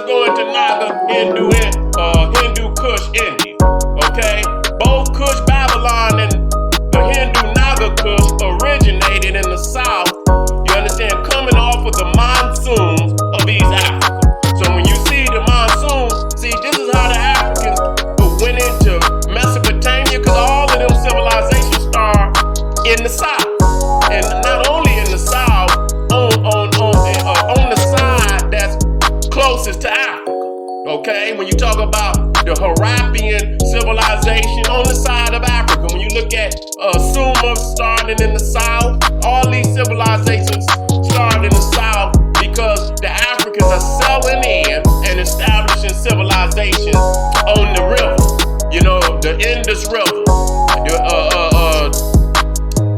go into Naga, Hindu Kush, India. Okay? Both Kush Babylon and the Hindu Naga Kush originated in the south, you understand, coming off of the monsoons of East Africa. So when you see the monsoon, this is how the Africans went into Mesopotamia, because all of them civilizations start in the south. And not only in the south, on the side that's closest to Africa. Okay? When you talk about the Harappian civilization on the side of Africa, when you look at Sumer starting in the south, all these civilizations started in the south because the Africans are selling in and establishing civilizations on the river. You know, the Indus River,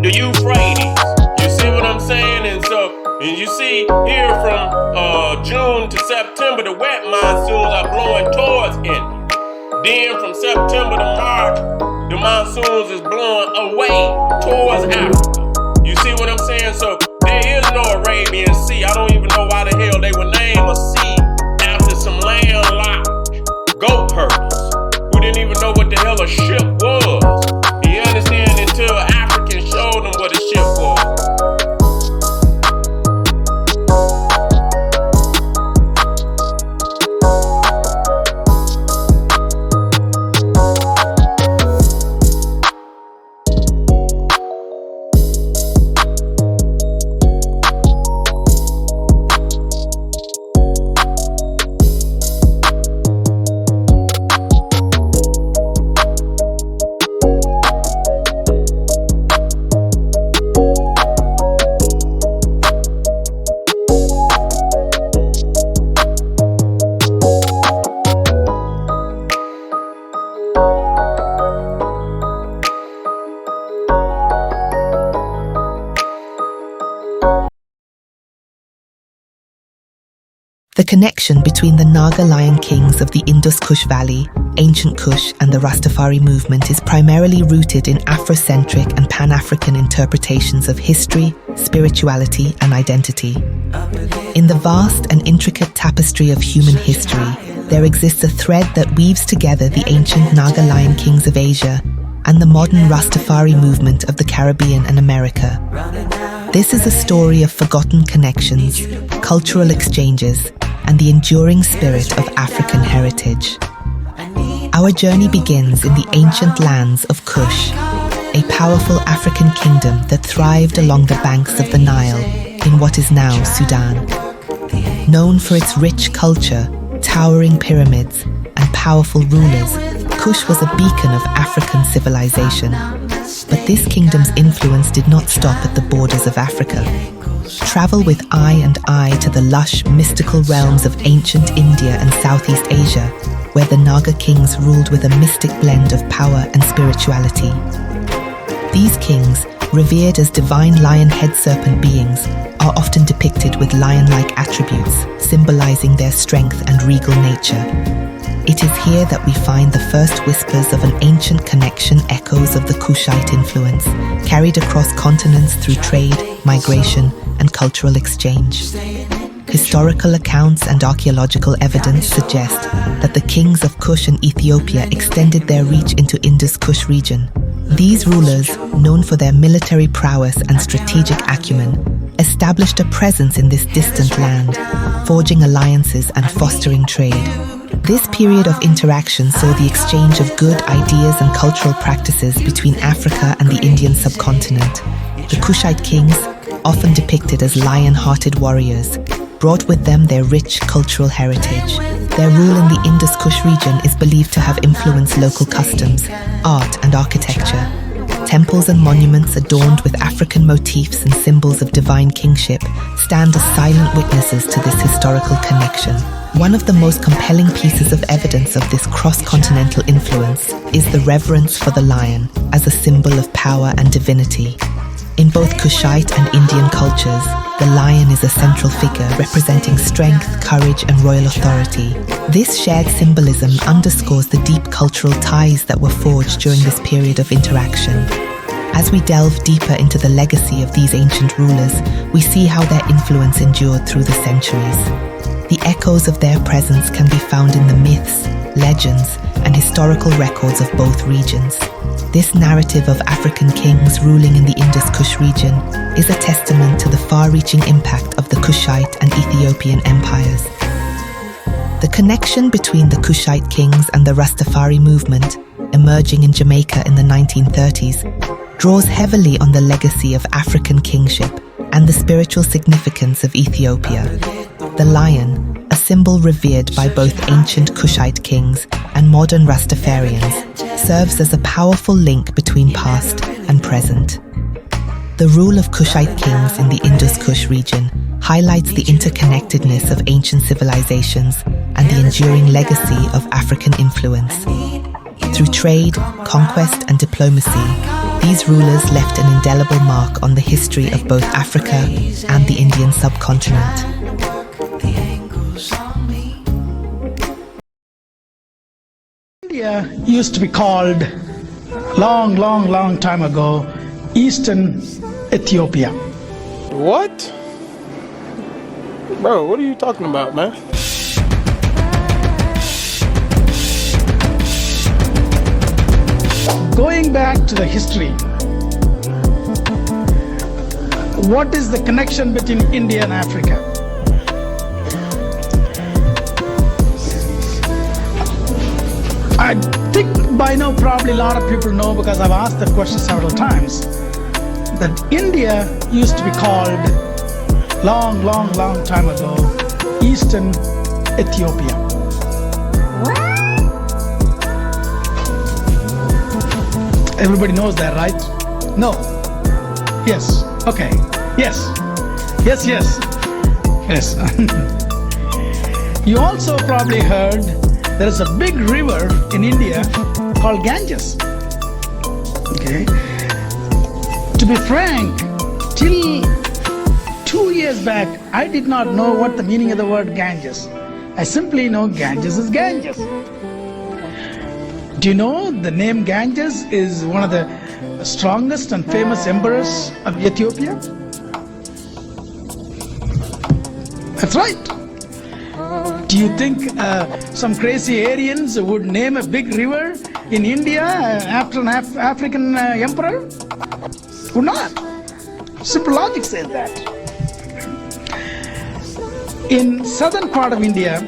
the Euphrates. You see what I'm saying? And you see here from June to September, the wet monsoons are blowing towards India. Then from September to March, the monsoons is blowing away towards Africa. You see what I'm saying? So there is no Arabian Sea. I don't even know why the hell they would name a sea after some landlocked goat herders who didn't even know what the hell a ship was. You understand? Until Africans showed them what a ship was. The connection between the Naga lion kings of the Indus Kush Valley, ancient Kush, and the Rastafari movement is primarily rooted in Afrocentric and Pan-African interpretations of history, spirituality, and identity. In the vast and intricate tapestry of human history, there exists a thread that weaves together the ancient Naga lion kings of Asia and the modern Rastafari movement of the Caribbean and America. This is a story of forgotten connections, cultural exchanges, and the enduring spirit of African heritage. Our journey begins in the ancient lands of Kush, a powerful African kingdom that thrived along the banks of the Nile in what is now Sudan. Known for its rich culture, towering pyramids, and powerful rulers, Kush was a beacon of African civilization. But this kingdom's influence did not stop at the borders of Africa. Travel with I to the lush, mystical realms of ancient India and Southeast Asia, where the Naga kings ruled with a mystic blend of power and spirituality. These kings, revered as divine lion head serpent beings, are often depicted with lion-like attributes, symbolizing their strength and regal nature. It is here that we find the first whispers of an ancient connection, echoes of the Kushite influence, carried across continents through trade, migration, and cultural exchange. Historical accounts and archaeological evidence suggest that the kings of Kush and Ethiopia extended their reach into Indus Kush region. These rulers, known for their military prowess and strategic acumen, established a presence in this distant land, forging alliances and fostering trade. This period of interaction saw the exchange of good ideas and cultural practices between Africa and the Indian subcontinent. The Kushite kings, often depicted as lion-hearted warriors, brought with them their rich cultural heritage. Their rule in the Indus Kush region is believed to have influenced local customs, art, and architecture. Temples and monuments adorned with African motifs and symbols of divine kingship stand as silent witnesses to this historical connection. One of the most compelling pieces of evidence of this cross-continental influence is the reverence for the lion as a symbol of power and divinity. In both Kushite and Indian cultures, the lion is a central figure representing strength, courage, and royal authority. This shared symbolism underscores the deep cultural ties that were forged during this period of interaction. As we delve deeper into the legacy of these ancient rulers, we see how their influence endured through the centuries. The echoes of their presence can be found in the myths, legends, and historical records of both regions. This narrative of African kings ruling in the Indus-Kush region is a testament to the far-reaching impact of the Kushite and Ethiopian empires. The connection between the Kushite kings and the Rastafari movement, emerging in Jamaica in the 1930s, draws heavily on the legacy of African kingship and the spiritual significance of Ethiopia. The lion, a symbol revered by both ancient Kushite kings and modern Rastafarians, serves as a powerful link between past and present. The rule of Kushite kings in the Indus-Kush region highlights the interconnectedness of ancient civilizations and the enduring legacy of African influence. Through trade, conquest, and diplomacy, these rulers left an indelible mark on the history of both Africa and the Indian subcontinent. India used to be called, long time ago, Eastern Ethiopia. What? Bro, what are you talking about, man? Going back to the history, what is the connection between India and Africa? I think by now probably a lot of people know, because I've asked that question several times, that India used to be called, long time ago, Eastern Ethiopia. Everybody knows that, right? No? Yes. Okay. Yes. You also probably heard there is a big river in India called Ganges. Okay. To be frank, till 2 years back, I did not know what the meaning of the word Ganges. I simply know Ganges is Ganges. Do you know the name Ganges is one of the strongest and famous emperors of Ethiopia? That's right. Do you think some crazy Aryans would name a big river in India after an African emperor? Would not. Simple logic says that. In southern part of India,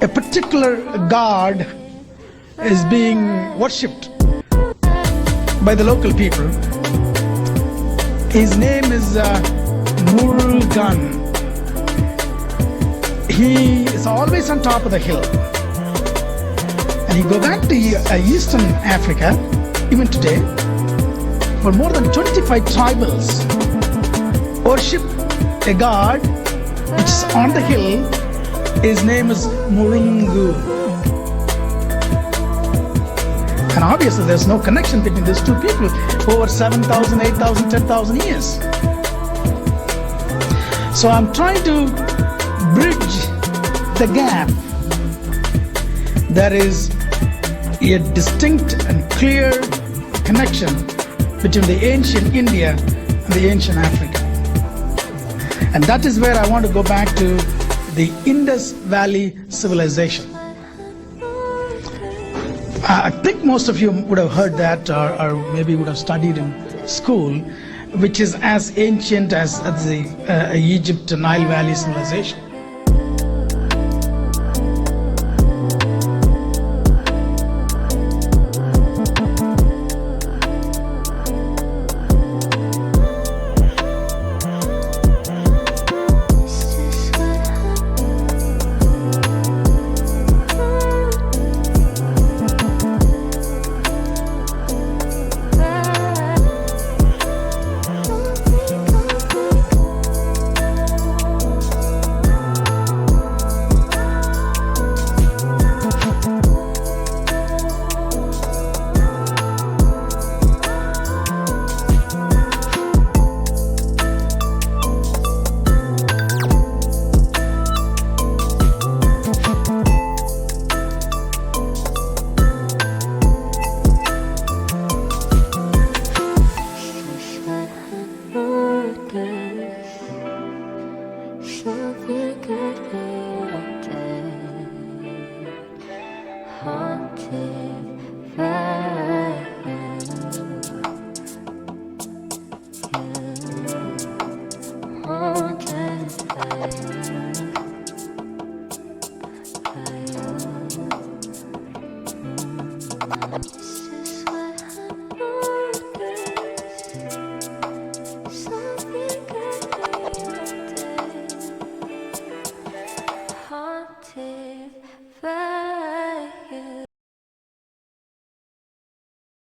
a particular god is being worshipped by the local people. His name is Murugan. He is always on top of the hill. And you go back to Eastern Africa, even today, for more than 25 tribals worship a god which is on the hill. His name is Murungu. And obviously there's no connection between these two people over 7,000, 8,000, 10,000 years. So I'm trying to bridge the gap. There is a distinct and clear connection between the ancient India and the ancient Africa. And that is where I want to go back to the Indus Valley civilization. I think most of you would have heard that, or maybe would have studied in school, which is as ancient as the Egypt Nile Valley civilization.